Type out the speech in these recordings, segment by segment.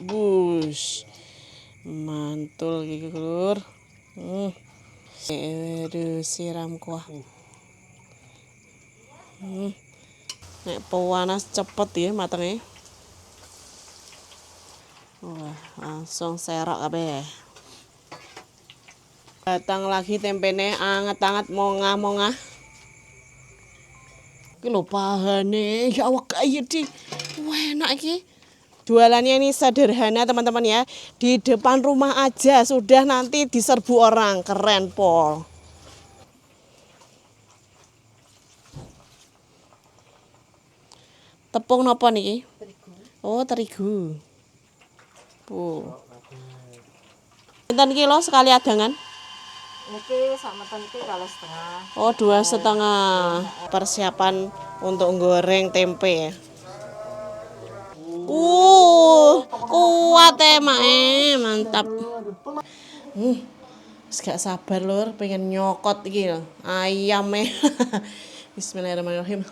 Bush. Mantul iki, Lur. Aduh, siram kuah. Nek panas cepet ya matenge. Wah, langsung serok kabeh. Datang lagi tempene anget-anget mongah-mongah. Iki lho pahane, ya Allah kayak di. Wah, enak iki. Jualannya ini sederhana teman-teman ya. Di depan rumah aja sudah nanti diserbu orang. Keren pol. Tepung nopo niki? Terigu. Oh, terigu. Pinten kilo sekali adangan? Niki sakmeten iki kalau setengah. Oh, 2,5. Persiapan untuk goreng tempe ya. Kuat mantap. Gak sabar lur, pengen nyokot iki lho. Ayame. Bismillahirrahmanirrahim.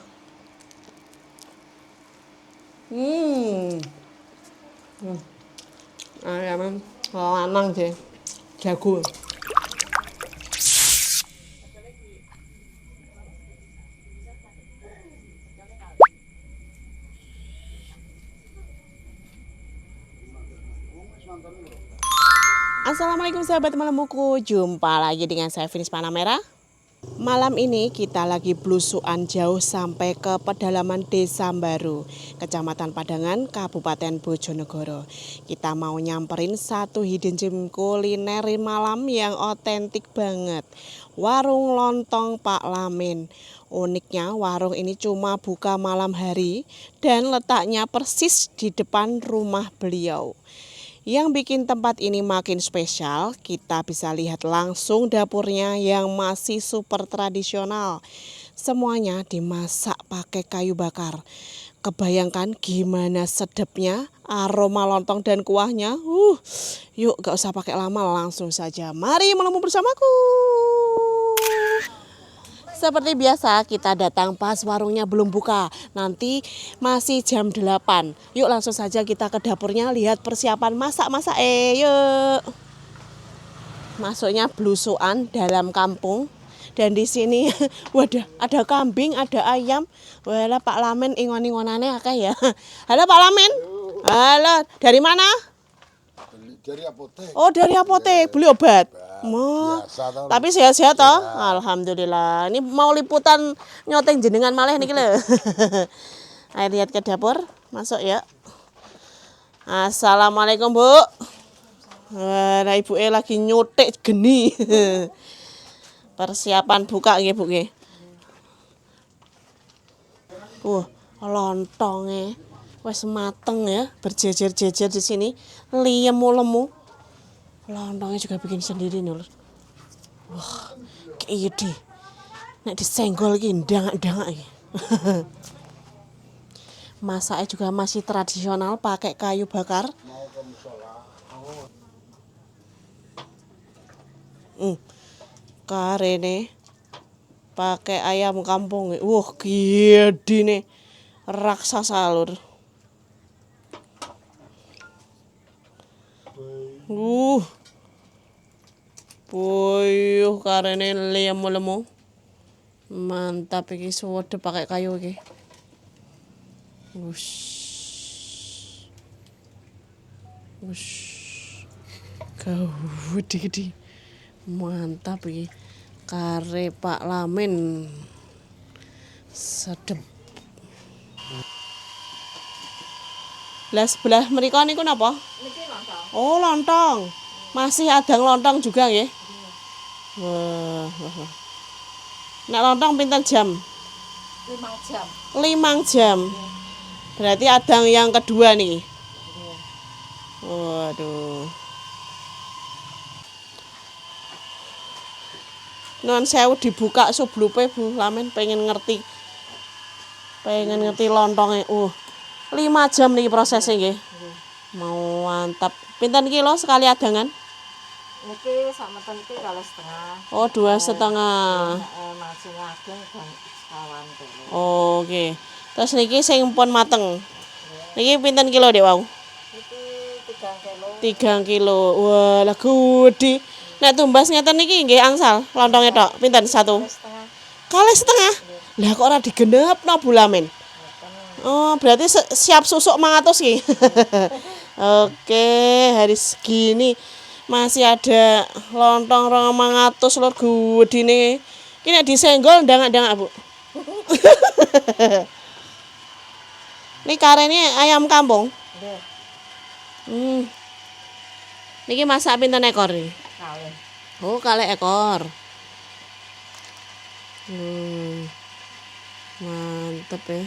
Ayam lanang sih. Jago. Assalamualaikum sahabat Malemuku, jumpa lagi dengan saya Finis Panamera. Malam ini kita lagi blusukan jauh sampai ke pedalaman Desa Baru, Kecamatan Padangan, Kabupaten Bojonegoro. Kita mau nyamperin satu hidden gem kuliner malam yang otentik banget. Warung Lontong Pak Lamin. Uniknya warung ini cuma buka malam hari dan letaknya persis di depan rumah beliau. Yang bikin tempat ini makin spesial, kita bisa lihat langsung dapurnya yang masih super tradisional. Semuanya dimasak pakai kayu bakar. Kebayangkan gimana sedapnya aroma lontong dan kuahnya? Yuk gak usah pakai lama, langsung saja. Mari melemu bersamaku. Seperti biasa kita datang pas warungnya belum buka. Nanti masih jam 8. Yuk langsung saja kita ke dapurnya lihat persiapan masak-masak. Yuk. Masuknya blusukan dalam kampung. Dan di sini wadah ada kambing, ada ayam. Walah Pak Lamin ingon-ingonane akeh ya. Halo Pak Lamin. Halo, dari mana? Dari apotek. Oh, dari apotek, beli obat. Tapi sehat-sehat toh? Alhamdulillah. Ini mau liputan nyoteng jenengan malih niki lho. Ayo lihat ke dapur, masuk ya. Assalamualaikum, Bu. Wah, Ibu lagi nyotek geni. Persiapan buka nggih, Bu nggih. Lontonge wis mateng ya, berjejer-jejer di sini, lemu-lemu. Lontongnya juga bikin sendiri nih, Lur. Wah, kayak gini. Nek disenggol iki ndangak-ndangak iki. Masaknya juga masih tradisional pakai kayu bakar. Karene pakai ayam kampung. Wah, gede nih. Raksasa, Lur. Puyuh karene lemu-lemu. Mantap iki suwede pakai kayu iki. Gede-gede. Mantap iki. Kare Pak Lamin. Sedep. Lah sebelah mriko niku napa? Niki lontong. Oh, lontong. Masih adang lontong juga nggih? Wah. Nek lontong pinten jam? 5 jam. 5 jam. Berarti adang yang kedua nih. Waduh. Non sewu dibuka sublupe Bu Lamin pengen ngerti lontongnya. 5 jam nih prosesnya nggih. Mau mantap. Pinten kilo sekali adangan? Niki sakmeten iki kalau setengah. Oh, 2,5. Masine ageng dan sekawan kilo. Oke. Terus niki sing pun mateng. Niki pinten kilo Dek wau? Niki 3 kilo. 3 kilo. Wah, lah gede. Nek tumbas ngeten niki nggih angsal lontonge tok. Pinten satu? Setengah. Kali setengah. Lah kok ora digenepno bulamin. Oh, berarti siap susuk 100 ki. Oke, hari segini masih ada lontong 200 lur gedine. Ki nek disenggol ndangak-ndangak, Bu. Ini karene ayam kampung. Nggih, Hmm. Niki masak pinten ekor iki? kalih. Oh, 2 ekor. Mantep ya.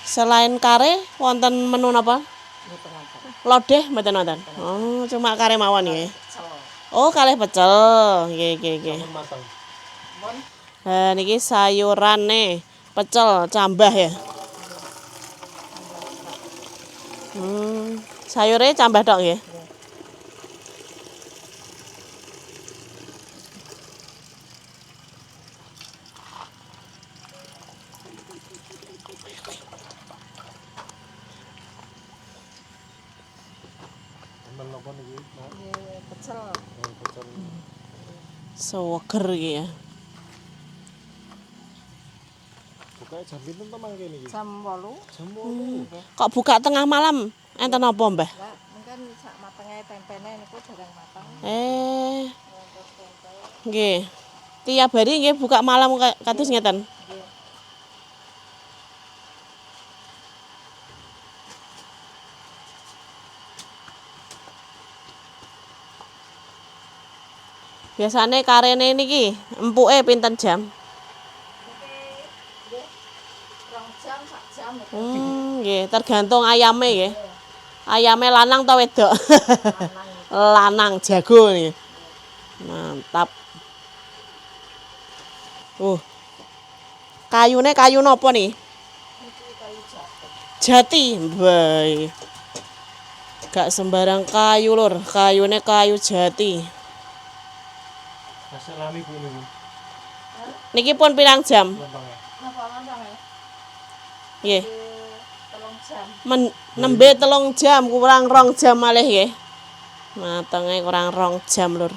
Selain kare, wonten menu napa? Mboten wonten. Lodeh mboten wonten. Oh, cuma kare mawon nggih. Pecel. Oh, kalih pecel. Nggih, nggih, nggih. Mun Nah, niki sayurane pecel cambah ya. Sayure cambah tok nggih. nggih pecel. Seger iki ya. Buka jam pinten to mangke niki? Jam 8. Jam 8. Kok buka tengah malam? Enten apa, Mbah? Lah, mungkin sak matenge tempene niku dereng mateng. Terus tempe. Nggih. Tiap hari nggih buka malam kados ngeten. Nggih. Biasane karene niki empuke pinten jam? Nggih. 2 jam, sak jam niku. Nggih, tergantung ayame nggih. Ayame lanang ta wedok? Lanang jago niki. Mantap. Kayune kayu napa nih? Niki kayu jati. Jati, bae. Gak sembarang kayu lur, kayune kayu jati. Asal lami Bu niku. Niki pun pirang jam? Lontongnya. Napa lontongnya? Nggih. 3 jam. Nembe 3 jam kurang 2 jam malih nggih. Matenge kurang 2 jam lur.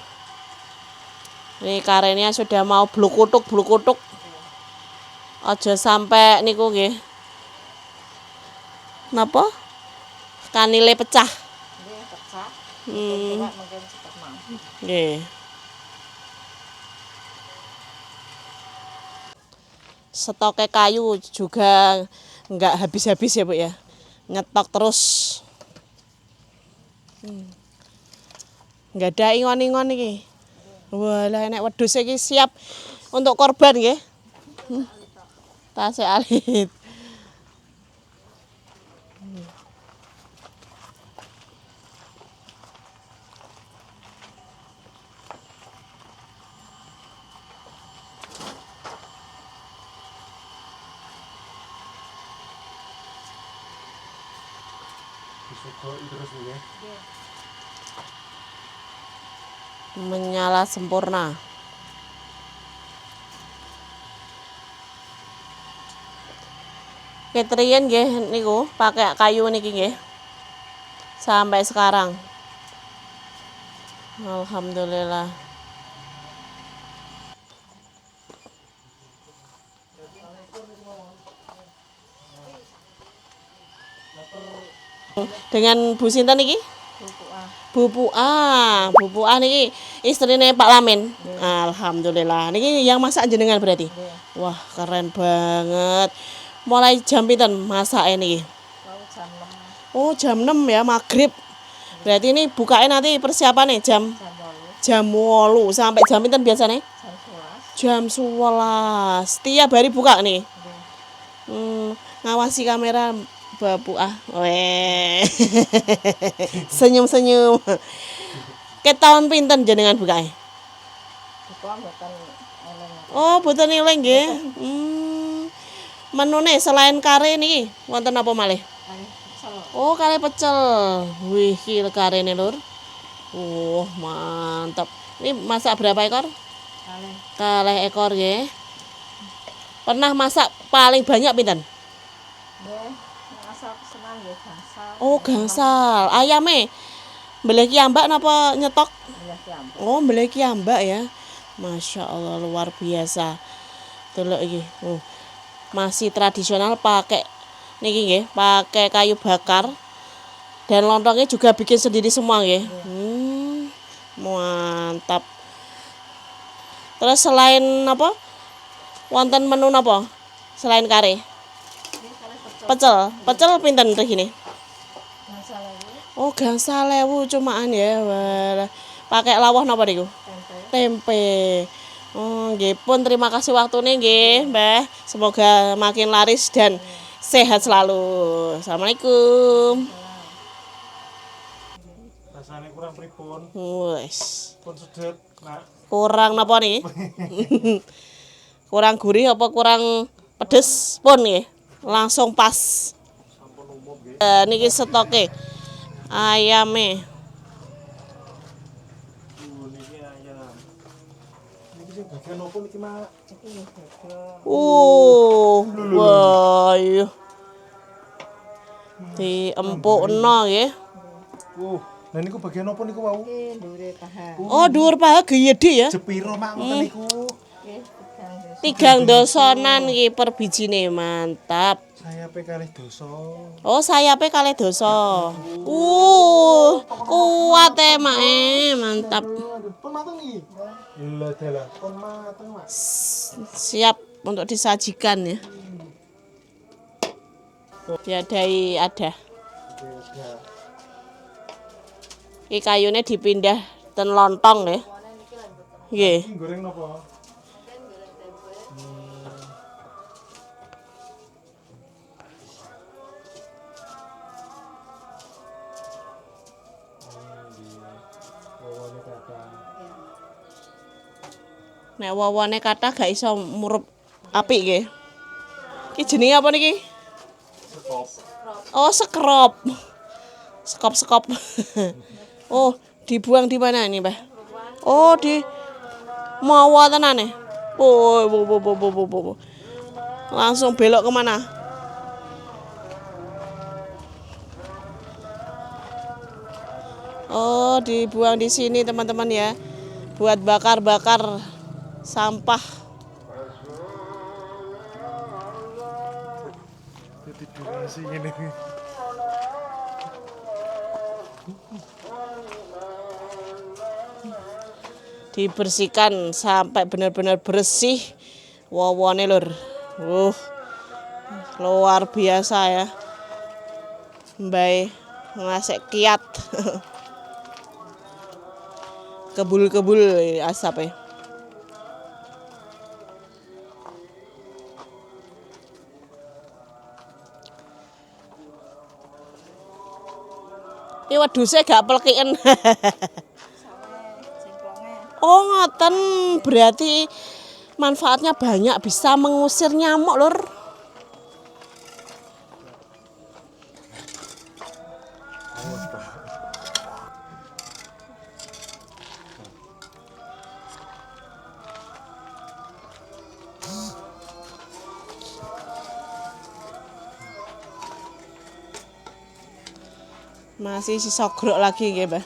Ini karennya sudah mau blukutuk. Aja sampai niku nggih. Napa? Kanile pecah. Nggih, pecah. Mungkin cepet mau. Nggih. Stoknya kayu juga nggak habis-habis ya Bu ya. Nyetok terus. Nggak ada ingon-ingon iki. Walah enek wedhus iki siap untuk korban nggih. Tasik alit. Disugoi terus niki. Menyala sempurna. Ketriyen nggih niku pakai kayu niki nggih. Sampai sekarang. Alhamdulillah. Dengan Bu sinten niki? Bubukan. Bu Puah niki istrine Pak Lamin. Alhamdulillah. Niki yang masak jenengan berarti. Nggih. Wah, keren banget. Mulai jam pinten masake niki? Mau jam 6, Oh, jam 6 ya, maghrib. Berarti ini bukanya nanti persiapannya jam jam 8, sampai jam pinten biasanya? jam 11. Jam 11. Tiap hari buka nih. Nggih. Ngawasi kamera Mbak Puah. Weh. Senyum-senyum. Ketahuan pinten jenengan bukanya? Buka mboten eleng. Oh, boten eling nggih. Menune selain kare niki wonten apa malih? Kali pecel. Oh, kare pecel. Wih, iki karene lur. Mantap. Ini masak berapa ekor? Kali. 2 ekor nggih. Pernah masak paling banyak pinten? Nggih, asal pesenan nggih, Mas. gangsal. Oh, gangsal. Ayame mbeleh kiambak napa nyetok? Iya kiambak. Oh, mbeleh kiambak ya. Masya Allah luar biasa. Delok iki. Oh. Masih tradisional pakai niki nggih, pakai kayu bakar. Dan lontongnya juga bikin sendiri semua nggih. Mantap. Terus selain apa? Wonten menu napa? Selain kare. Ini kali pecel. Pecel. Pecel pinten regine? Gangsal ewu. Oh, gangsal ewu cumaan ya. Walah. Pakai lawah napa niku? Tempe. Tempe. Oh, nggih pun terima kasih waktunya nggih, Mbah. Semoga makin laris dan sehat selalu. Assalamualaikum. Rasanya kurang pripun. Wes. Pun sedep, Nak. Kurang napa nih? Kurang gurih apa kurang pedes pun nggih. Langsung pas. Sampun umum nggih. Niki stoke ayame. Niki ayam. Niki sing bagian opo niki, Mak? Iki juga. Wah, iya. Diempukno nggih. Lah niku bagian opo niku wau? Iki ndure paha. Oh, dhuwur paha gede ya. Jepiro Mak ngoten niku. Nggih, Tigang dosonan iki per bijine, mantap. Saya pe kalih dosa. Oh, sayape kalih dosa. Kuat Mak, mantap. Pun mateng iki. Lah dalah, pun mateng, Mak. Siap untuk disajikan ya. Diadai ada. Iki kayune dipindah ten lontong ya. Nggih. Iki goreng napa? Nek wawane kathah gak iso murup apik nggih. Iki jenenge apa niki? Sekop. Oh, sekrop. Sekop-sekop. Oh, dibuang di mana ini, Mbah? Oh, di mawa tenan nih. Oh, langsung belok kemana? Oh, dibuang di sini teman-teman ya. Buat bakar-bakar sampah. Jadi durasi ngene iki. Dibersihkan sampai benar-benar bersih. Wawone lur. Luar biasa ya. Mbak ngasek kiat. Kebul-kebul asapnya. Ini wedhusnya gak pelkiken. Oh, ngoten. Berarti manfaatnya banyak, bisa mengusir nyamuk, lur. Masih sisa grok lagi nggih, Mbah.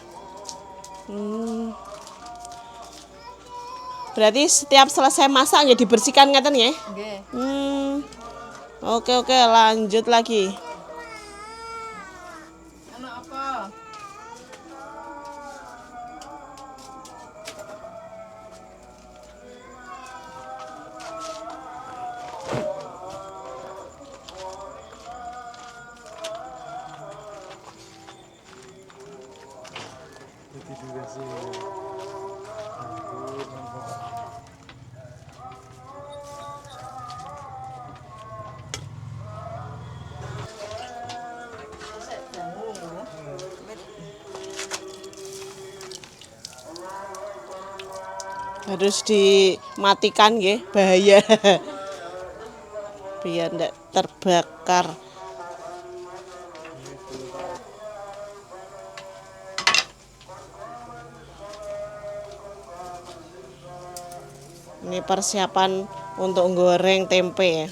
Berarti setiap selesai masak nggih dibersihkan ngeten nggih? Nggih. Oke, lanjut lagi. Anak apa? Jadi durasi. Harus dimatikan nggih, bahaya. Biar ndak terbakar. Ini persiapan untuk goreng tempe ya.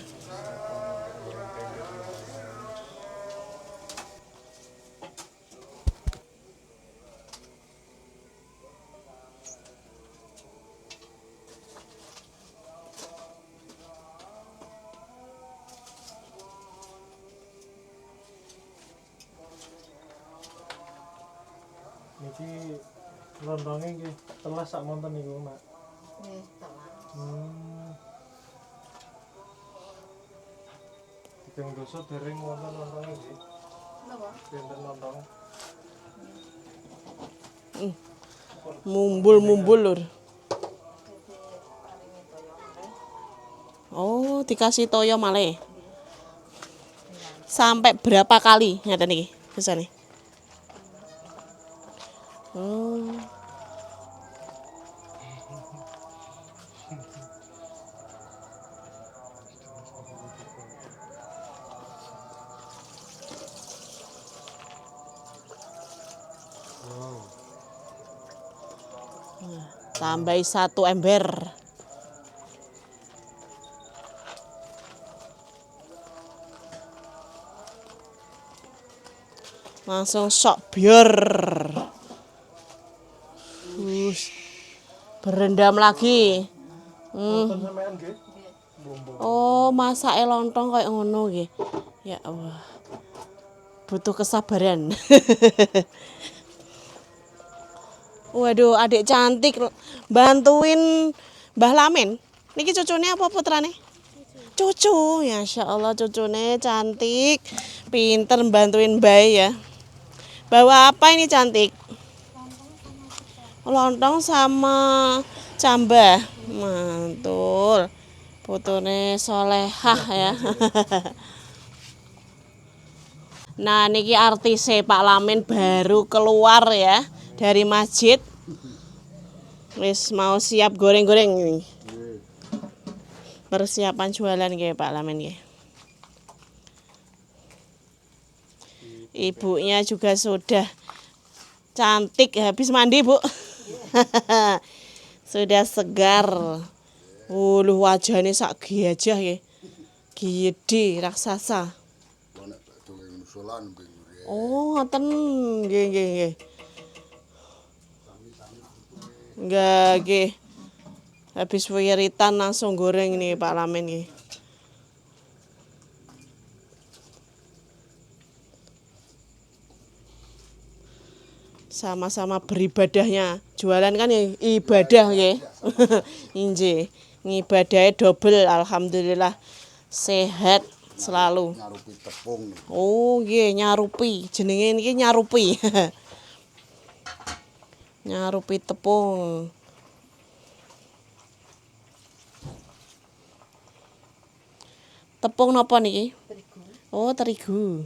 Niki lontongnya nggih telas sak monten niku, Mak. Nggih, telas. Tigang dosa dereng wonten lontongnya nggih. Napa? Pinten lontong. Mumbul-mumbul lur. Jadi paringi toyo malih. Oh, dikasih toyo malih. Sampai berapa kali ngeten iki biasane? Oh. Tambahi 1 ember. Langsung sok biar. Berendam lagi. Wonten sampean nggih? Oh, masake lontong kayak ngono nggih. Ya Allah. Butuh kesabaran. Waduh, adik cantik bantuin Mbah Lamin. Niki cucune apa putrane? Cucu. Ya Masya Allah, cucune cantik. Pinter bantuin Mbah ya. Bawa apa ini cantik? Lontong sama cambah. Mantul. Putune solehah ya. Nah, niki artise Pak Lamin baru keluar ya dari masjid. Wis mau siap goreng-goreng ini. Persiapan jualan nggih Pak Lamin nggih. Ibunya juga sudah cantik habis mandi, Bu. Sudah segar. Lu wajahnya sak gajah nggih. Gede raksasa. Oh, ngoten nggih nggih nggih. Nggih. Habis wiritan langsung goreng nih Pak Lamin nggih. Sama-sama beribadahnya. Jualan kan ya ibadah nggih. Injih. Ngibadahe double alhamdulillah. Sehat selalu. Nyarupi tepung. Oh nggih, nyarupi. Jenenge niki nyarupi. Nyarupi tepung. Tepung napa niki? Terigu. Oh, terigu.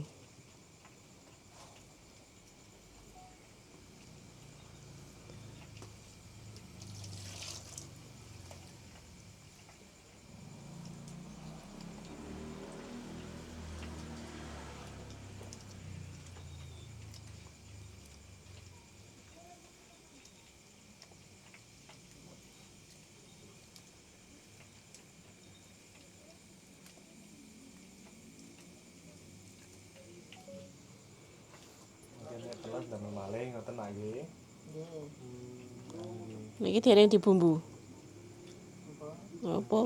Mungkin telas damel malih ngoten nggih. Nggih. Niki dereng dibumbu. Apa?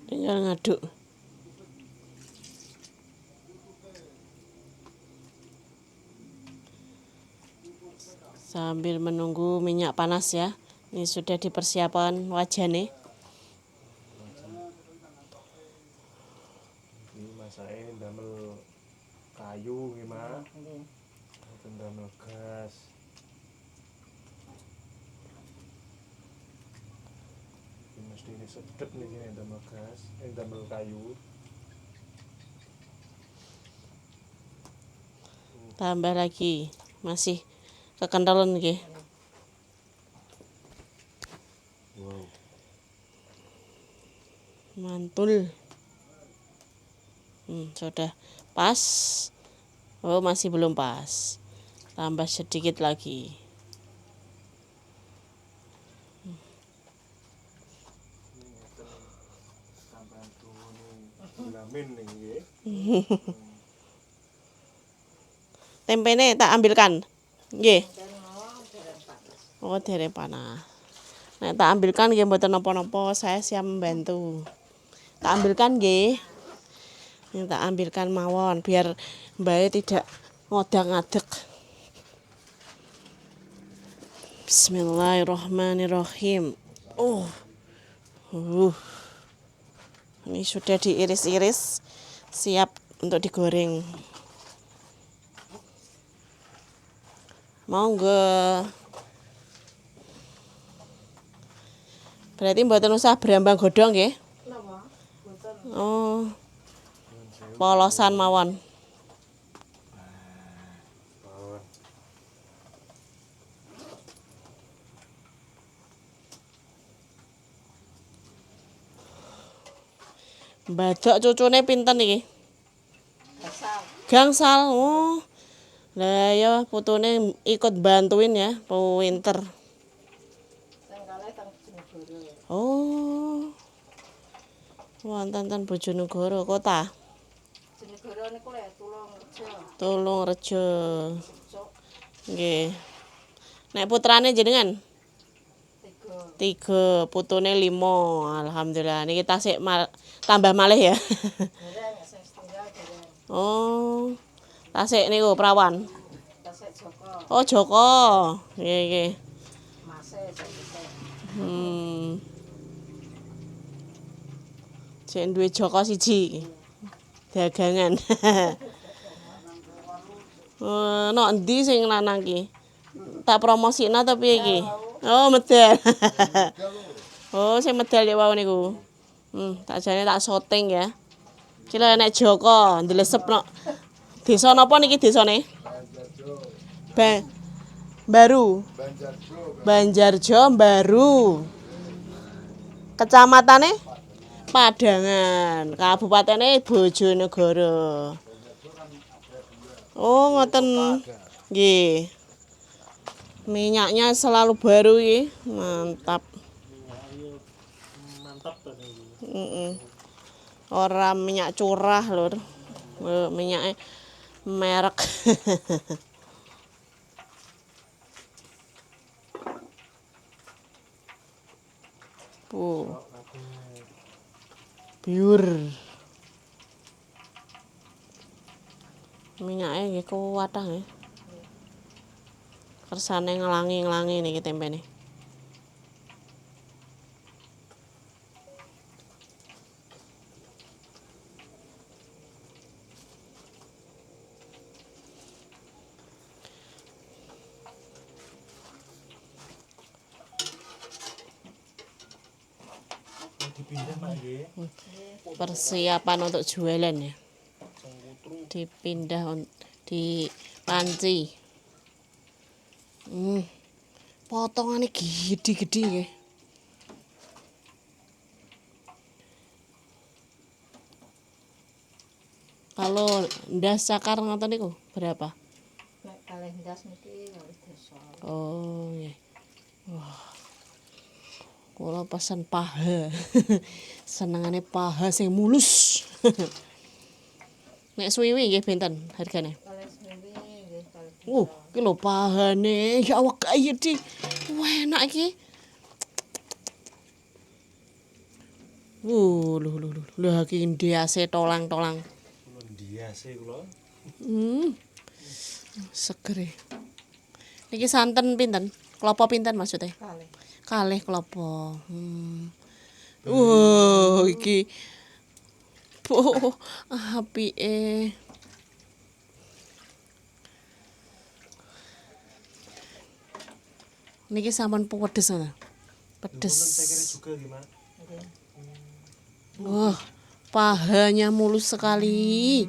Tinggal ngaduk. Sambil menunggu minyak panas ya. Ini sudah dipersiapkan wajane. Iki masake damel kayu nggih, Mak. Nggih. Mboten damel gas. Iki mesti ini sedep niki nek damel gas, damel kayu. Tambah lagi. Masih kekentalan nggih. Wow. Mantul. Sudah pas. Oh, masih belum pas. Tambah sedikit lagi. Sampeyan tuhune Lamin niki nggih. Tempene tak ambilkan. Nggih. Dan mau dereng panas. Oh, dereng panas. Nek tak ambilkan nggih mboten napa-napa, saya siap membantu. Tak ambilkan nggih. Ini tak ambilkan mawon biar Mbak tidak ngodak-ngadek. Bismillahirrahmanirrahim. Ini sudah diiris-iris, siap untuk digoreng. Monggo. Berarti mboten usah berambang godhong nggih? Napa? Mboten. Oh. Polosan mawon. Mbajak cucune pinten iki? Asal. Gangsal. Oh. Lah ya putune ikut bantuin ya, pinter. Sing kalih teng Bojonegoro. Oh. Wonten ten Bojonegoro kota. Bojonegoro niku lho Tulungrejo. Tulungrejo. Cuk Nggih. Nek putrane jenengan? 3, putune 5. Alhamdulillah. Niki tasik tambah malih ya. Dereng sing setunggal dereng. Oh. Tasik niku prawan. Tasik Joko. Oh, Joko. Nggih, nggih. Mase sing pitik. Sik duwe Joko siji. Dagangan. Nok endi sing lanang ki? Tak promosina ta piye iki? Oh, medal. Oh, sing medal ya wau niku. Tak jane tak syuting ya. Iki lho nek Joko ndlesep nok. Desa napa niki desane? Baru. Banjarjo Baru. Kecamatane Padangan, Kabupatene Bojonegoro. Oh, ngoten. Nggih. Minyaknya selalu baru iki. Mantap. Mantap to niki. Ora minyak curah, Lur. Minyaknya merek. Pure. Minyaknya nggih kuwathah nggih. Kersane nglangi-nglangi niki tempene. Dipindah Pak nggih. Persiapan untuk jualan ya. Dipindah di panci. Potongane gede-gede nggih. Kalau ndas cakar ngoten niku berapa? Nek kalih ndas niki kalih desa. Oh, nggih. Wah. Kula pesen paha. Senengane paha sing mulus. Nek suwiwi nggih benten hargane? Kalih seminggu nggih kalih. Iki lho pahane. Ya Allah kaya di. Wah, enak iki. Lho iki ndiase tolang-tolang. Kula ndiase kula. Seger. Niki santen pinten? Klopo pinten maksudnya? Kalih. Kalih klopo. Wow, iki apike. Niki sampun pedes ngono. Pedes. Juga gimana? Wah, pahanya mulus sekali.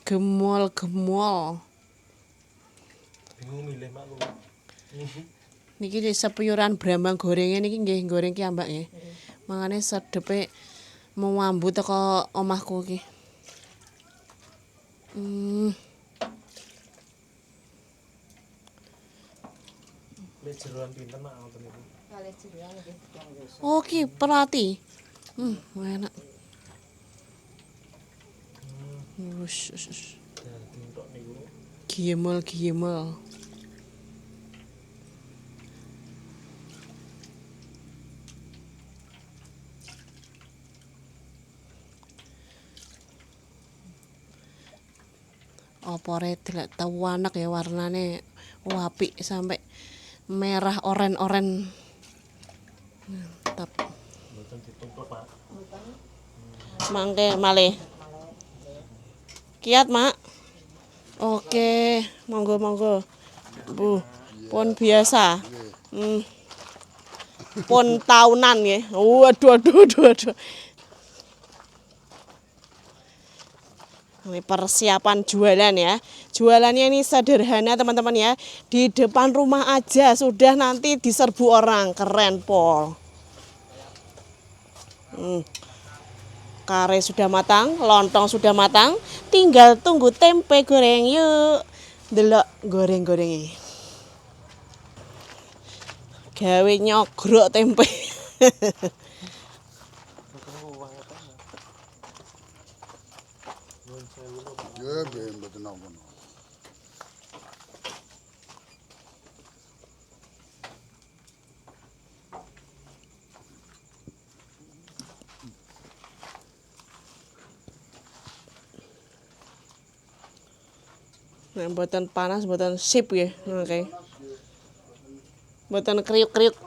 Gemol-gemol. Bingung milih mak kula. Niki sepuyuran brambang gorengnya niki nggih goreng ki ambak nggih. Mangane sedepe mewambu teko omahku iki. Lek jeroan pinten mak ngoten niku. Kalih jeroan nggih teng desa. Oh, ki perati. Enak. Wus. Daging tok niku. Giemel. Opore delek tawanek ya warnane apik sampai merah oren-oren. Mantap. Mboten ditumpuk, Pak. Mangke malih. Kiat, Mak. Oke, monggo monggo. Bu, pun biasa. Pun tahunan nggih. Waduh aduh aduh aduh. Ini persiapan jualan ya. Jualannya ini sederhana teman-teman ya. Di depan rumah aja sudah nanti diserbu orang. Keren pol. Kare sudah matang, lontong sudah matang. Tinggal tunggu tempe goreng yuk. Delok goreng-goreng. Gawe nyogrok tempe. Ya, mboten napa. Nek mboten panas mboten sip ya. Oke. Mboten kriuk-kriuk.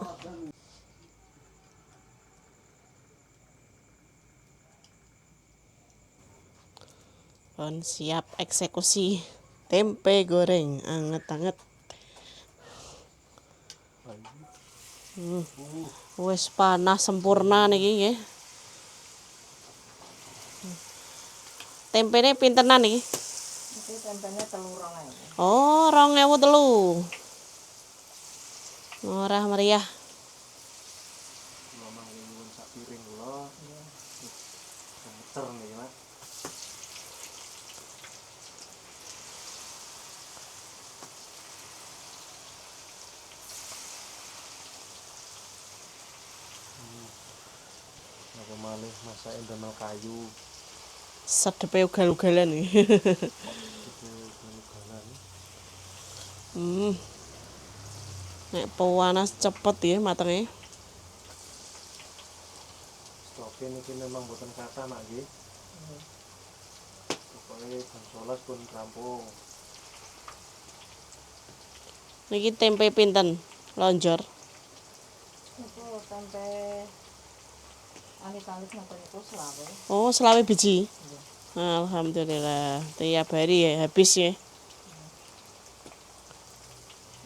Pun siap eksekusi tempe goreng anget-anget. Wis panas sempurna niki nggih. Tempene pintenan niki? Iki tempenya telur 2.000. Oh, 2003. Murah meriah. Mama nyuwun sak piring kula. Gemeter niki, Mas. Aku malih masake damel kayu. Sedepe ugal-ugalan iki. Nek panas cepet ya matenge. Stoke niki memang boten kathah, Mak nggih. Pokoke jam 11 pun rampung. Niki tempe pinten? Lonjor. Itu tempe alit-alit napa niku 20. Oh, 20 biji. Alhamdulillah. Tiap hari ya habis ya.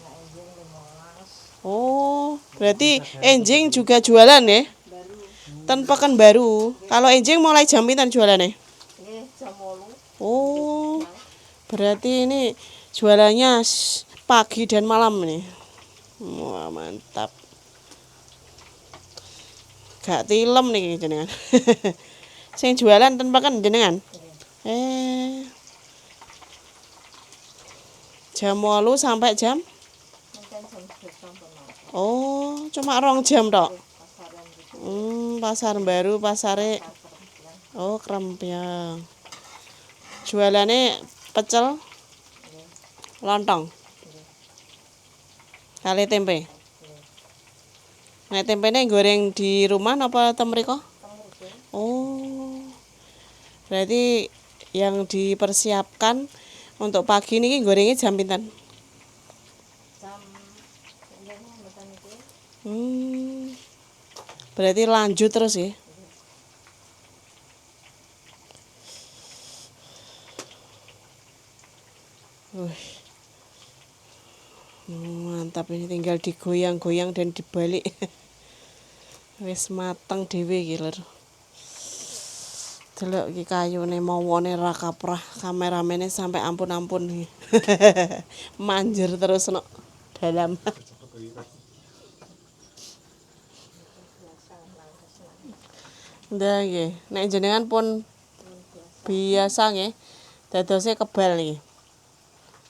Nek enjing 15. Oh, berarti enjing juga jualan ya? Baru. Ten Pekanbaru. Kalau enjing mulai jam pinten jualannya? Nggih, jam 8. Oh, berarti ini jualannya pagi dan malam nih. Wah, mantap. Gak tilem nih jenengan. Sing jualan ten Pekan jenengan? Jam 8 sampai jam? Mungkin jam 12 pun mau. Oh, cuma 2 jam tok. Pasaran gitu. Pasar baru, pasare. Oh, Krempyang. Jualannya pecel, lontong, kali tempe. Nek tempene goreng di rumah apa tem mriko? Oh. Berarti yang dipersiapkan untuk pagi niki gorengnya jam pinten? Jam nggih mboten iki. Berarti lanjut terus ya. Mantap, ini tinggal digoyang-goyang dan dibalik. Wis mateng dhewe iki lho. Delok iki kayune mawane ra kaprah, kameramene sampai ampun-ampun iki. Manjer terus no dalam. Ndah nggih, nek jenengan pun biasa nggih. Dadose kebal niki.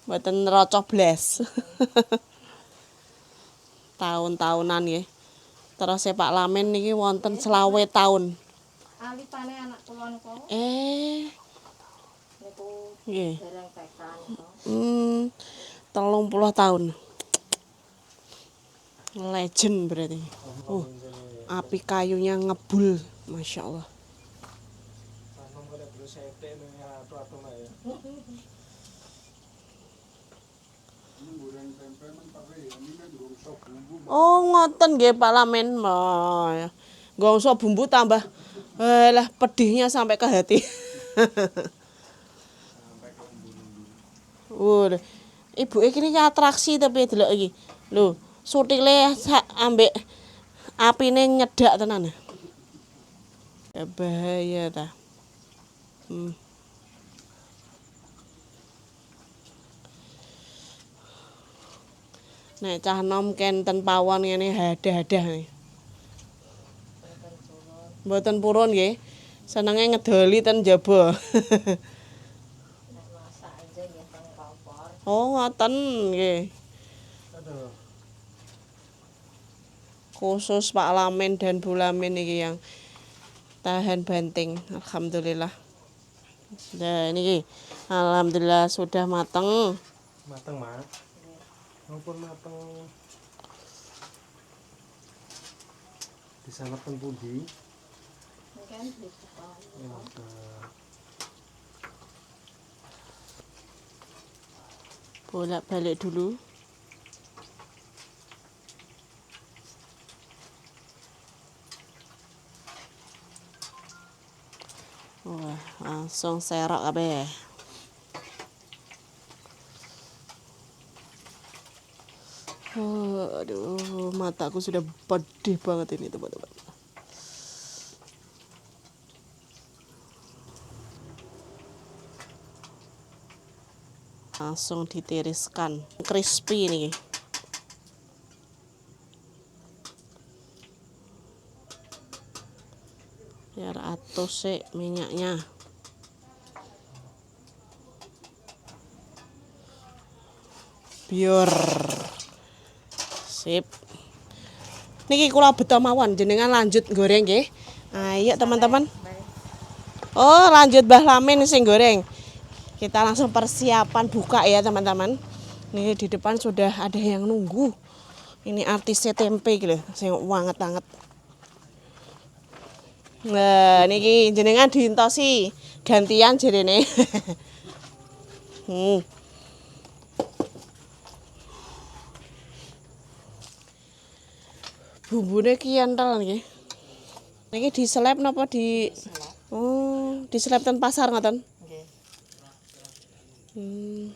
Mboten rocah blas. Tahun-tahunan nggih. Terus Pak Lamin niki wonten 20 tahun. Alitane anak kula niku. Niku Nggih. dereng TK niku. 30 tahun. Legend berarti. Api kayunya ngebul, Masya Allah. Tanam kena terus setek ning atu-atu ya. Goreng tempe men pakai ini kan durung Oh, ngoten nggih Pak Lamin. Oh, ya. Nggak usah bumbu tambah. Lah pedihnya sampai ke hati. Ibu iki atraksi tapi delok iki. Lho, sutile ambek apine nyedak tenan. Ya bahaya ta. Nek cah nom kenten pawon ngene hadah-hadah nih. Mboten purun nggih. Senenge ngedoli ten jaba. masak aja nggih teng kompor. Oh, ngoten nggih. Aduh. Khusus Pak Lamin dan Bu Lamin iki yang tahan banting. Alhamdulillah. Nah, ini alhamdulillah sudah mateng. Mateng, Mak. Ampun mateng. Disalep teng pundi? Mungkin dibuka. Ya, Bolak-balik dulu. Wah, langsung serok kabeh. Aduh, mataku sudah pedih banget ini teman-teman. Langsung ditiriskan, crispy nih. Biar atus sih minyaknya. Biar sip. Niki kula beta mawon jenengan lanjut goreng nggih. Ayo teman-teman. Oh, lanjut Mbah Lamin sing goreng. Kita langsung persiapan buka ya teman-teman. Nih di depan sudah ada yang nunggu. Ini artisnya tempe gitu, sing wanget-wanget. Nah, niki jenengan diintosi gantian jerene. Bumbune ki entel nggih. Niki diselep napa di Oh, diselep ten pasar ngoten. Nggih.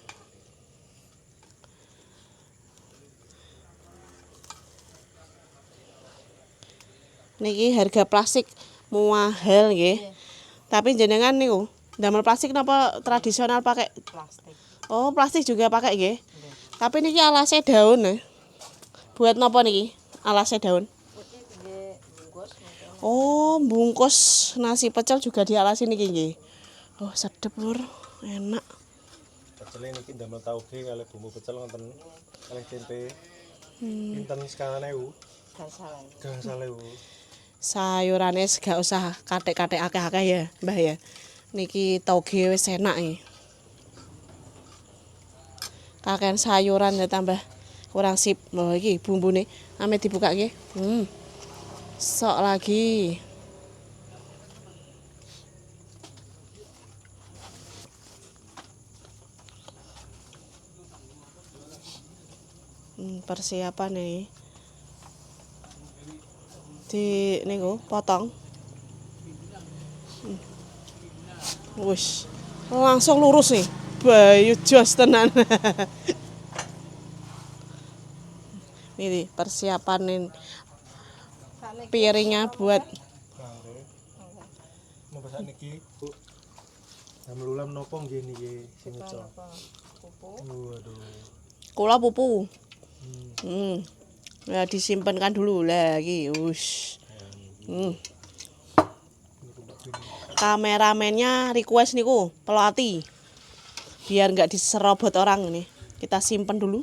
Niki harga plastik mahal nggih. Tapi jenengan niku damel plastik napa tradisional pakai? Plastik. Oh, plastik juga pakai nggih. Tapi niki alasnya daun ya. Buat napa niki? Alasnya daun. Iki nggih bungkus mungkin. Oh, bungkus nasi pecel juga dialasi niki nggih. Oh, sedep lur. Enak. pecel niki ndamel tauge kali bumbu pecel wonten kalih tempe. Pinten sekarang 1000? Gasalan. 1000. Sayurane gak usah kathek-kathek akeh-akeh ya, Mbah ya. Niki tauge wis enak iki. Kakean sayuran ya tambah kurang sip. Loh iki bumbune ame dibuka nggih. Sok lagi. Persiapan nih. Di niku potong. Wis langsung lurus nih. Bayu jos tenan. Ini persiapan piringnya buat Mau masak niki, Bu. Damel ulam nopo nggih niki sing ico. Pupu. Waduh. kula pupu. Ya disimpankan dulu lah iki. Wis. Kameramennya request niku pelati. Biar nggak diserobot orang ini. Kita simpan dulu.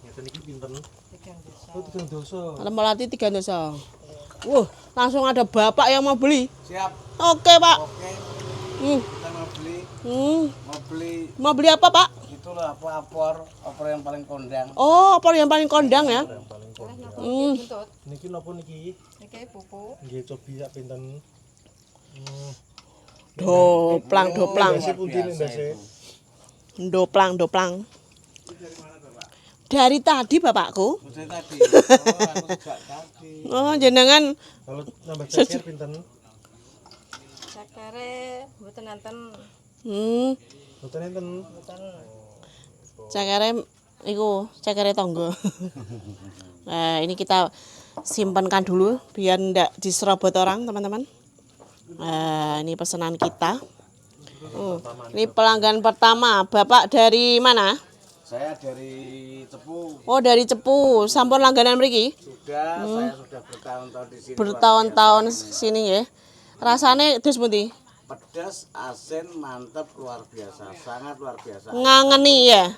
Ngeten iki pinten? 3 Oh, 3 doso. Melati 3 dosa. Langsung ada bapak yang mau beli. Siap. Oke, Pak. Oke. Hmm. Kita mau beli. Mau beli apa, Pak? Itulah opor yang paling kondang. Oh, opor yang paling kondang ya. Yang paling Oleh napa Hmm. buntut? Niki napa niki? Niki pupuk. Nggih cobi sak pinten. Doplang. Ndase pundi nek ndase? Doplang. Dari tadi bapakku. Dari tadi. Oh, aku sejak tadi. Oh, jenengan Kalau nambah ceker pinten? Cakare mboten enten. Mboten enten. Mboten. cekere tonggo. Nah, ini kita simpankan dulu biar ndak diserobot orang, teman-teman. Nah, ini pesanan kita. Ini pelanggan pertama. Bapak dari mana? Saya dari Cepu. Oh, dari Cepu. Sampun langganan mriki? Sudah, saya sudah bertahun-tahun di sini. Bertahun-tahun sini ya. Rasane terus pundi? Pedas, asin, mantap, luar biasa. Sangat luar biasa. Ngangeni ya.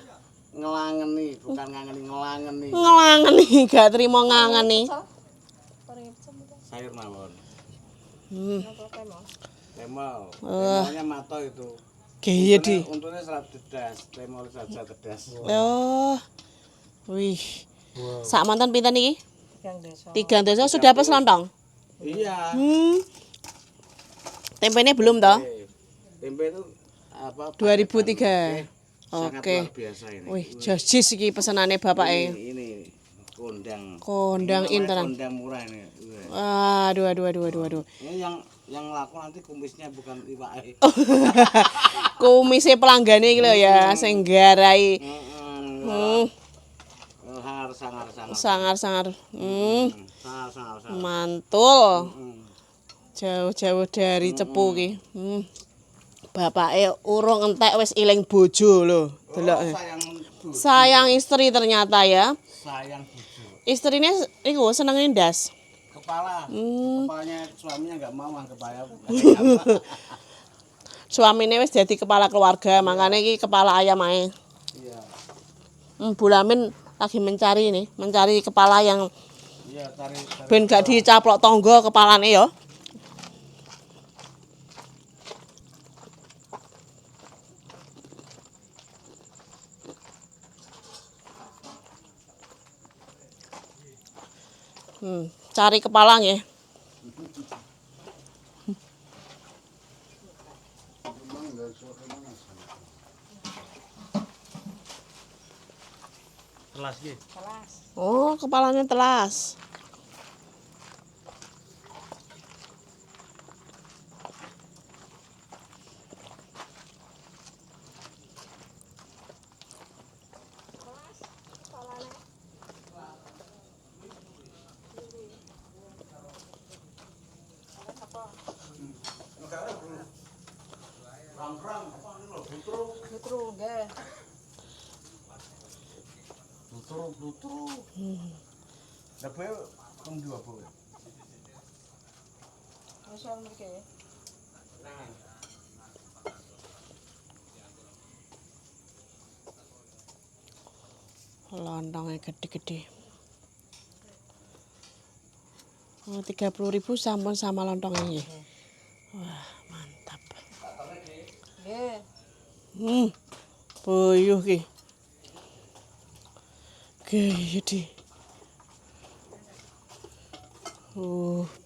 Ngelangeni, bukan ngangeni, ngelangeni. Ngelangeni, gak terima ngangeni. Paring pecel mboten. Sayur mawon. Napa kemau? Lemol. Lemolnya mato itu. Gaya di. Untungnya serat pedas. Lemol saja pedas. Oh. Wih. Sak mantan pinten iki? 3 desa. 3 desa sudah apa selontong? Iya. Tempenya belum toh? Tempe itu apa? 2003. Sangat Oke. luar biasa ini. Wih, josis iki pesenane bapak Ini kondang. Kondang Ini namanya interan. Kondang murah ini. Iya. Aduh. Ini yang laku nanti kumisnya bukan iwak. Kumise pelanggane iki lho ya, sing garai. Sangar. Sangar. Sangar. Mantul. Jauh-jauh dari Cepu ki. Bapake urung entek wis iling bojo lho. Delok. Sayang istri ternyata ya. Sayang bojo. Istrine iku senenge ndas. Kepala. Kepalanya suaminya enggak mau kepala. Suamine wis jadi kepala keluarga, makanya iki kepala ayam ae. Iya. Bu Lamin lagi mencari kepala yang Iya, cari. ben gak dicaplok tonggo kepalane ya. Cari kepala nggih. Telas nggih. Kelas. Oh, kepalanya telas. Butru nggih. Butru. Dape pundi apa? Wis wong mriki. Lontongnya gede-gede. Oh, 30.000 sampun sama lontongnya nggih. Wah, mantap. Nggih. Puyuh ki. Gede.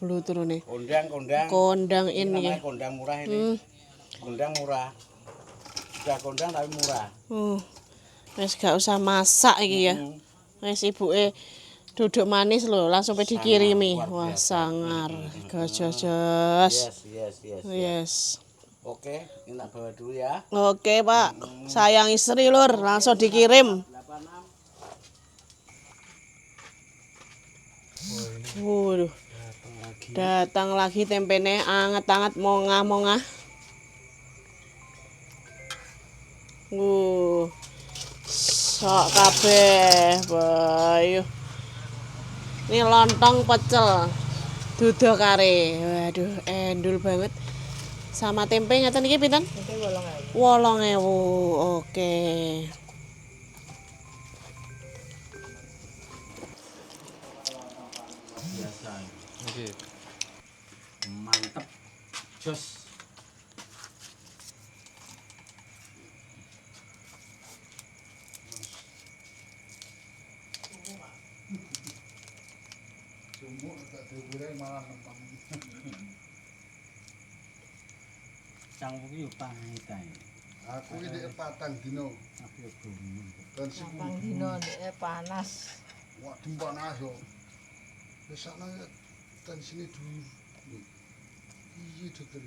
Blutur nih. Kondang ini ya. Namanya kondang murah ini. Kondang murah. Sudah kondang tapi murah. Wis gak usah masak iki ya. Wis ibuke duduk manis loh, langsung pe dikirimi. Wah, sangar. Gajos. Yes. Oke, ini tak bawa dulu ya. Oke, Pak. Sayang istri lur, langsung dikirim. 86. Waduh. Datang lagi tempene anget-anget mongah-mongah. Sok kabeh, bayu. Ini lontong pecel. Duduh kare. Waduh, endul banget. Sama tempe ngeten iki pinten? Tempe 8.000. 8.000. Oke. Biasa. Oke. Mantap. Jos. Goreng malah nempang. Canggung iki yo pahit ae. Aku iki patang dino. Aku yo gumun. Dan Bang dino ndeke panas. wah panas yo. Wis ana tensine dhuwur. Iya dokter.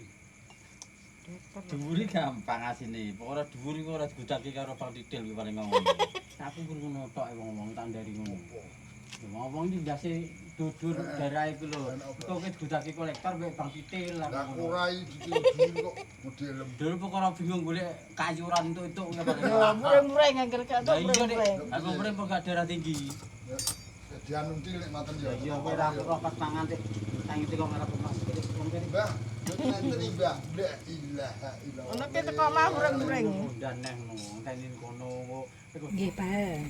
Dhuwur iki gampang asine. Pokoke dhuwur iku ora digudaki karo Bang Didil kuwi paling ngomong. Aku pun ngono tok ngomong tak ndari ngono. Ngomong iki ndase dudur darah iku lho. Kok digudaki kolektor mek Bang Didil lah. Lah kurai dhuwur kok modelem. Dulu pokoknya bingung golek kayuran itu nggak paling. Ya mureng-mureng angger gak Nah, iya mureng. nek aku mrene kok gak darah tinggi. Jadi anu cilik maten ya. Ya kowe ra kok pas mangan sik tangi kok ngarep Mas. Mbah, nanti Mbah, la ilaha illallah. Ono ki teko mah mureng-mureng. Dan neh ngono, tenin kono. Nggih, Pak.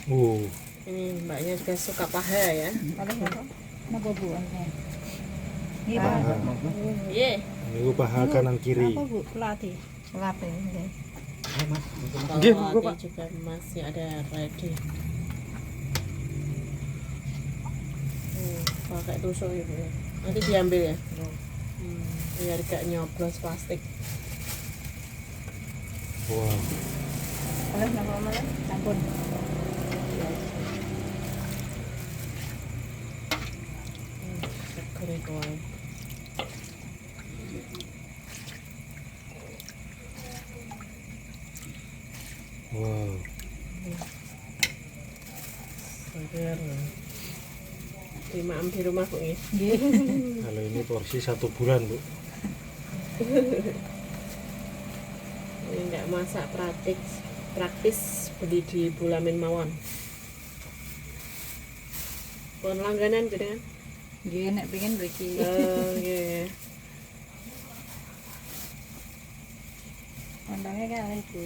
Oh, Ini mbaknya juga suka paha ya. Paling apa? Napa Bu? Nggih, paha. Iya. Ini paha kanan kiri. Apa Bu? Pelatih. Pelatih nggih. Kalau hati juga masih ada ready. Pakai tusuk ibu ya. Nanti diambil ya. Biar gak nyoblos plastik. Wow. Oleh napa malah campur. Seger itu wae. Wow. Seger. Dimaam di rumah Bu ya. Kalau ini porsi 1 bulan, Bu. Ini enggak masak praktis beli di Bulamin mawon. Pun langganan gitu kan? Nggih nek pengen mriki. Nggih. Kondangnya kan Bu.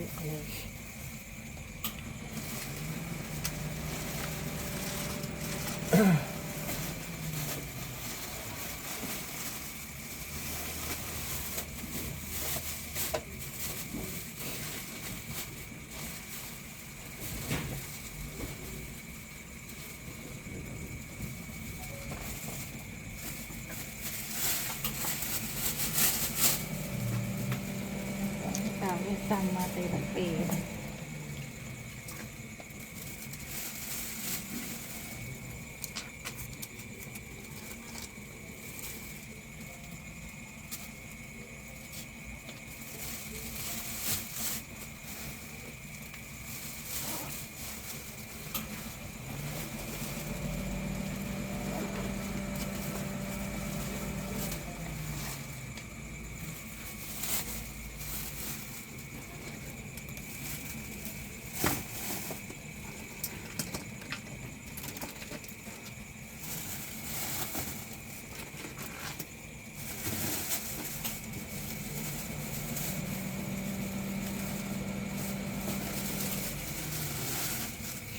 Kawit sama tempe.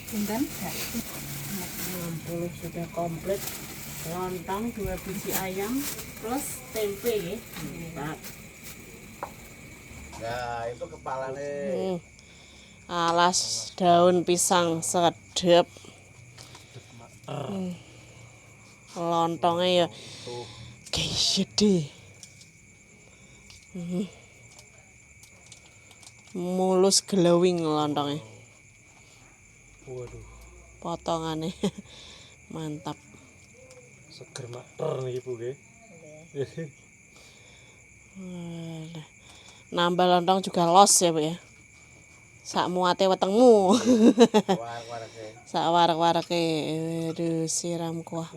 Pinten? 60 sudah komplit. Lontong 2 biji ayam plus tempe ya. Mantap. Ya, itu kepalane. Alas daun pisang sedep. Lontongnya ya gede. Mulus glowing lontongnya. Waduh, Potongannya mantap. seger mater nih Bu nggih. Nambah lontong juga los ya Bu ya. Sak muate wetengmu. War-warake. Sak warak-warake. Aduh siram kuah.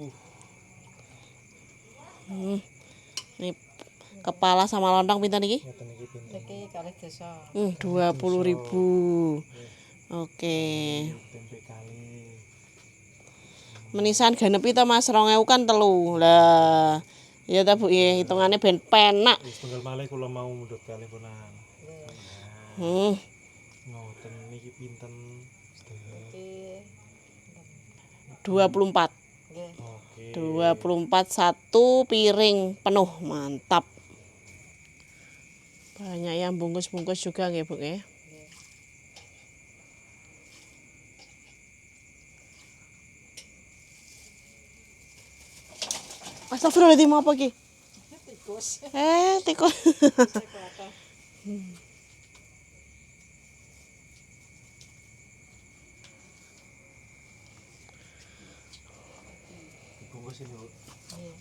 Ini kepala sama lontong pinten iki? Ngeten iki pinten. Iki kalih desa. 20.000. Oke. Tempe kali. Menisan genep itu Mas 2000 kan telu. Lah, ya ta Bu ya, hitungannya ben penak. Wis tunggal malih kula mau mundhut kali punan. Hmm. Ngoten niki pinten? Iki 24. nggih. Oke. 24 satu piring penuh, mantap. Banyak yang bungkus-bungkus juga nggih Bu ya. Astagfirullahaladzim apa ki? Tikus. Tikus. Kelihatan. Dibungkus ini, Bu. Iya.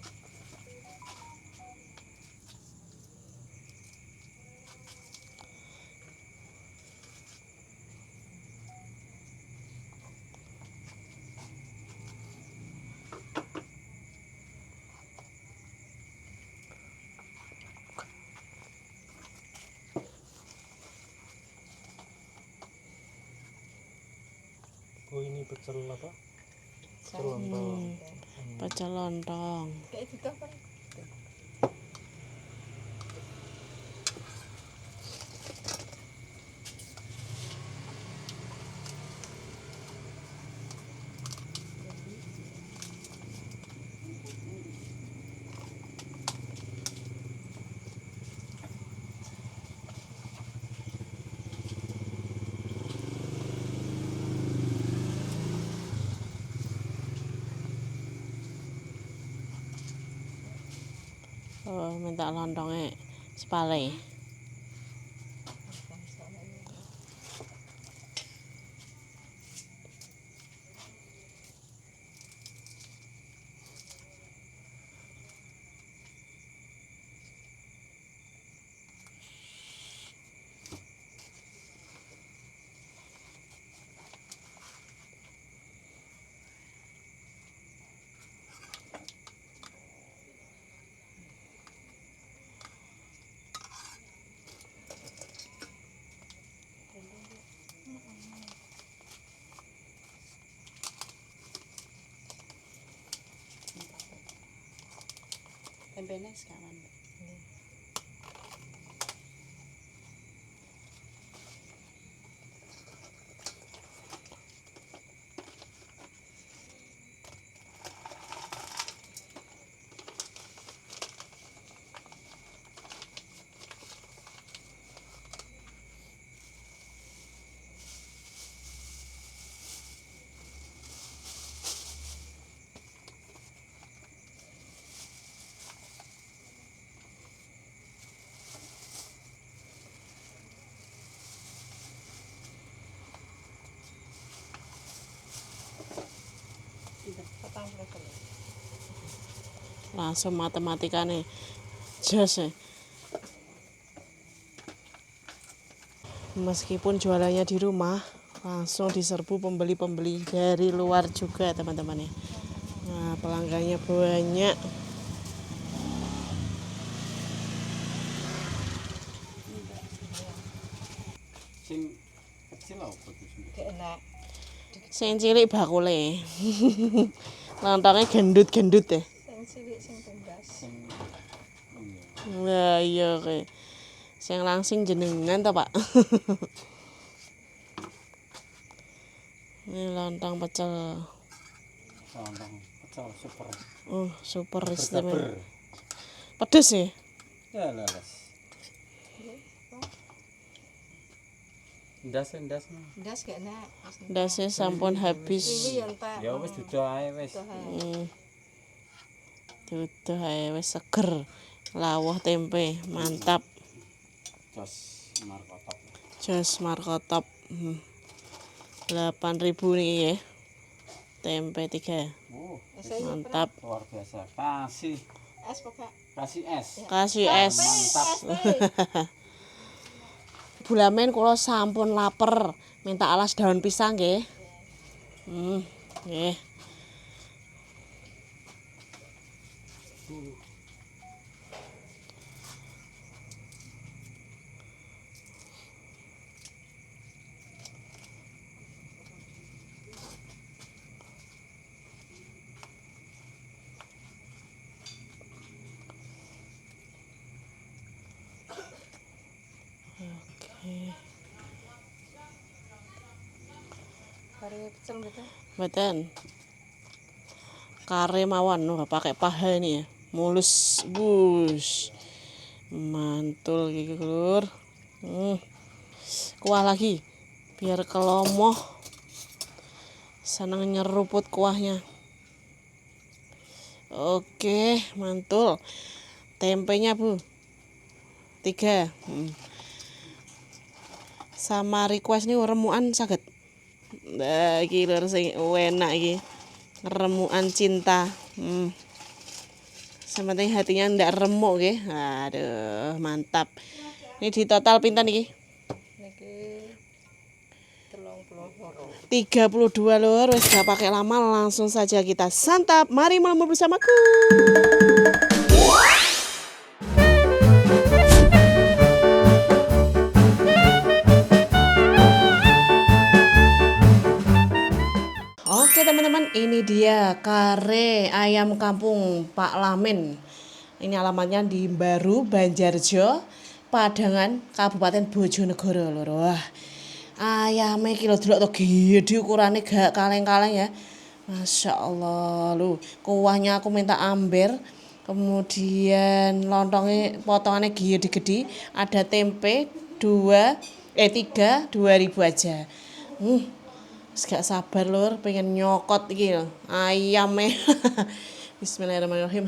Oh, ini pecel apa? Pecel lontong. Pecel lontong. Kayak gitu kan. Oh, minta lontongnya sepale. Tempenya sekawan. Langsung matematikane jos ya. Meskipun jualannya di rumah, langsung diserbu pembeli-pembeli dari luar juga teman-teman ya. Nah, pelanggannya banyak. Sing kecil apa tuh? Kayak enak. Sing cilik bakule. Lontongnya gendut-gendut ya. Sing cilik sing tumbas. Nah, iya kayak sing langsing jenengan toh, Pak. Ini lontong pecel. Lontong pecel super. Super istimewa. Berkabar. Pedes ya? Ya leles. Ndas. Ndas kayak enak. Ndasnya sampun habis. Ini yang tak. Ya wis dudu ae wis. Duduh ae wis seger. Lawuh tempe, mantap. Jos markotop. Jos markotop. 8.000 nih ya. Tempe 3. Mantap. Luar biasa. Kasih Es pokok. es. Kasih es. Bulamen kula sampun lapar. Minta alas daun pisang nggih. Nggih. Kare pecel gitu. Mboten. Kare mawon pakai paha ini ya. Mulus bus. Mantul iki, Lur. Kuah lagi. Biar kelomoh. Seneng nyeruput kuahnya. Oke, mantul. Tempenya, Bu. 3. Sama request nih remukan saged. Nah, iki lho sing enak iki. Remukan cinta. Sementing hatinya ndak remuk nggih. Aduh, mantap. Ini di total pinten iki? Niki 32. 32 lur, wis gak pakai lama, langsung saja kita santap. Mari melembur bersamaku. Oke teman-teman, ini dia kare ayam kampung Pak Lamin. Ini alamatnya di Baru, Banjarjo, Padangan, Kabupaten Bojonegoro lur. Wah, ayamnya kilo delok to gede ukurannya gak kaleng-kaleng ya. Masya Allah lu, kuahnya aku minta amber. Kemudian lontongnya potongannya gede-gede, ada tempe 3 2.000 aja. Gak sabar lur, pengen nyokot iki lho, ayamnya. Bismillahirrahmanirrahim.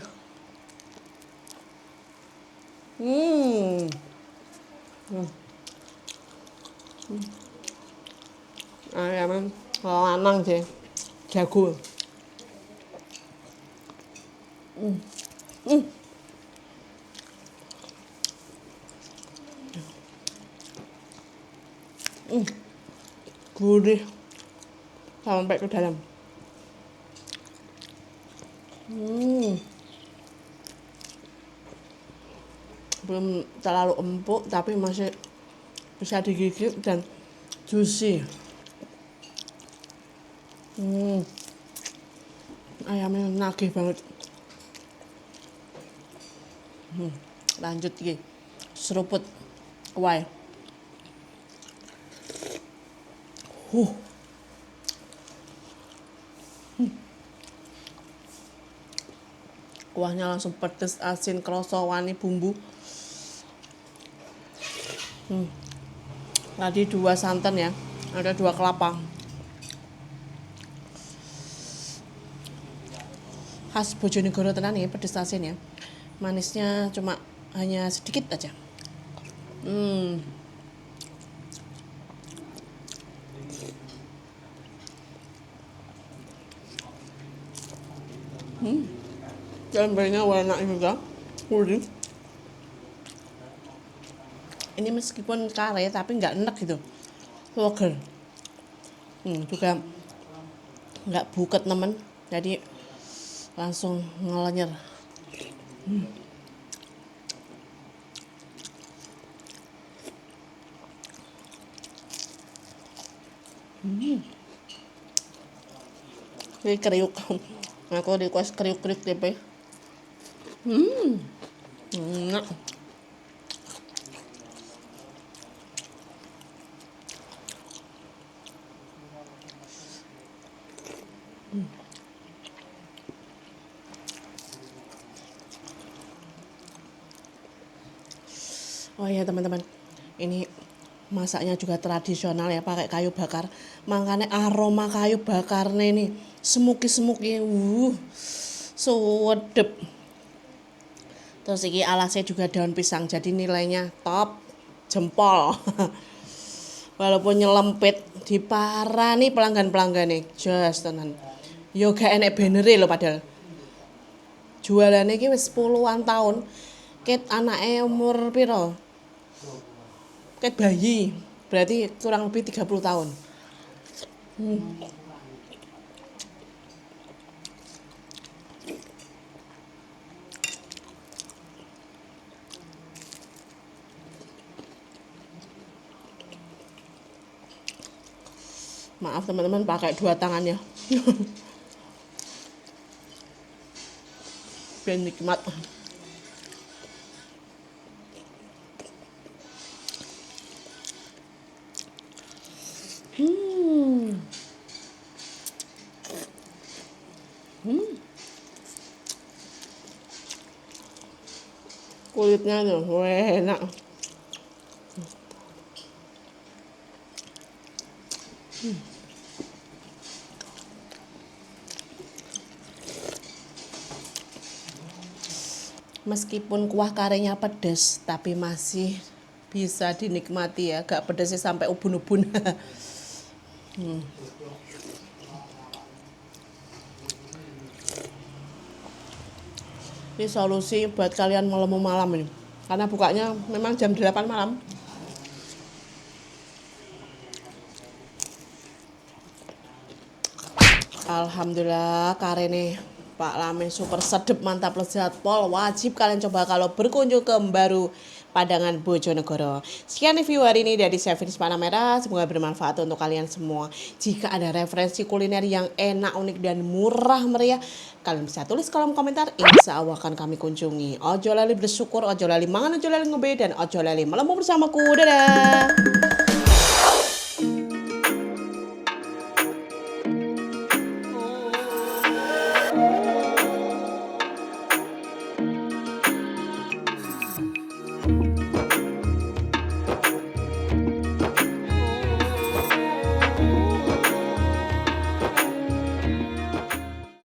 Ayamnya lanang sih, jago. Gurih sampai ke dalam. Belum terlalu empuk tapi masih bisa digigit dan juicy. Ayamnya nagih banget. Lanjut iki seruput kuah. Kuahnya langsung pedes, asin, kroso, wani bumbu. Tadi 2 santan ya, ada 2 kelapa. Khas Bojonegoro tenan ya, pedes asin ya. Manisnya cuma hanya sedikit aja. Jambenya enak juga, gurih. Ini meskipun kare tapi nggak enek gitu, seger. Juga nggak buket nemen, jadi langsung ngelenyer. Ini kriuk, aku request kriuk-kriuk tempe. Enak. Oh iya teman-teman, ini masaknya juga tradisional ya, pakai kayu bakar. Makanya aroma kayu bakarnya ini semuki-semuki, sedep. Terus ini alasnya juga daun pisang, jadi nilainya top, jempol. Walaupun nyelempit diparani pelanggan-pelanggan nih, just tenan. Yo gak enek benere lho padahal. Jualannya iki wis puluhan tahun. Ket anaknya umur piro? Ket bayi, berarti kurang lebih 30 tahun. Maaf teman-teman, pakai 2 tangannya. Biar nikmat. Kulitnya tuh, enak. Meskipun kuah karenya pedes, tapi masih bisa dinikmati ya. Gak pedesnya sampai ubun-ubun. Ini solusi buat kalian malam ini. Karena bukanya memang jam 8 malam. Alhamdulillah karene Pak Lame super sedep, mantap, lezat pol. Wajib kalian coba kalau berkunjung ke Baru Padangan Bojonegoro. Sekian review hari ini dari Chef Finish Panamera. Semoga bermanfaat untuk kalian semua. Jika ada referensi kuliner yang enak, unik, dan murah meriah, kalian bisa tulis kolom komentar. Insya Allah akan kami kunjungi. Ojo lali bersyukur, ojo lali mangan, ojo lali ngebe, dan ojo lali melemu bersamaku. Dadah.